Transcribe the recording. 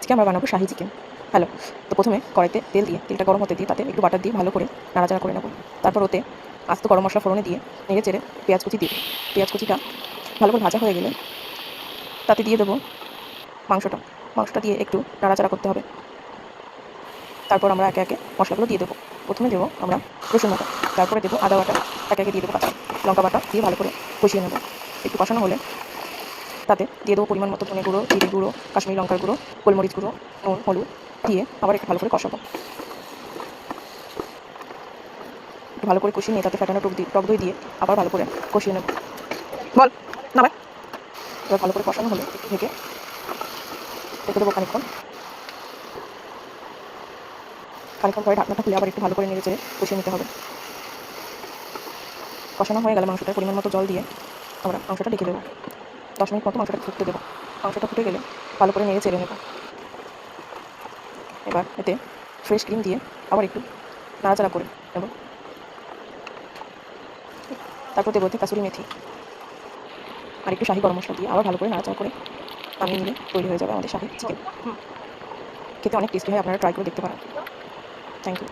আজকে আমরা বানাবো শাহি চিকেন। হ্যালো, তো প্রথমে কড়াইতে তেল দিয়ে, তেলটা গরম হতে দিয়ে তাতে একটু বাটার দিয়ে ভালো করে নাড়াচাড়া করে নেব। তারপর ওতে আস্ত গরম মশলা ফোড়নে দিয়ে নেড়ে চেড়ে পেঁয়াজ কুচি দিয়ে পেঁয়াজ কুচিটা ভালো করে ভাজা হয়ে গেলে তাতে দিয়ে দেবো মাংসটা দিয়ে একটু নাড়াচাড়া করতে হবে। তারপর আমরা একে একে মশলাগুলো দিয়ে দেবো। প্রথমে দেবো আমরা রসুন বাটা, তারপরে দেবো আদা বাটা, একে একে দিয়ে দেবো কাঁচা লঙ্কা বাটা দিয়ে ভালো করে কষিয়ে নেব। একটু কষানো হলে তাতে দিয়ে দেবো পরিমাণ মতো ধনে গুঁড়ো, জিরে গুঁড়ো, কাশ্মীরি লঙ্কার গুঁড়ো, গোলমরিচ গুঁড়ো, নুন, হলুদ দিয়ে আবার একটু ভালো করে কষাবো। একটু ভালো করে কষিয়ে নিয়ে তাতে ফেটানো টক দই দিয়ে আবার ভালো করে কষিয়ে নেব। বল না ভাই। এবার ভালো করে কষানো হলে একটু রেখে দেবো খানিকক্ষণ পরে ঢাকনাটা খুলে আবার একটু ভালো করে নেড়ে চেড়ে কষিয়ে নিতে হবে। কষানো হয়ে গেলে মাংসটার পরিমাণ মতো জল দিয়ে আমরা মাংসটা ঢেকে দেবো। 10 মিনিট মতো মাংসটা ফুটতে দেবো। মাংসটা ফুটে গেলে ভালো করে নেড়ে চেড়ে নেব। এবার এতে ফ্রেশ ক্রিম দিয়ে আবার একটু নাড়াচাড়া করে নেব। তারপর দেবো এতে কাসুরি মেথি আর একটু শাহি গরম মশলা দিয়ে আবার ভালো করে নাড়াচাড়া করে নামিয়ে নিলে তৈরি হয়ে যাবে আমাদের শাহি চিকেন। খেতে অনেক টেস্টি হয়, আপনারা ট্রাই করে দেখতে পারেন। Thank you.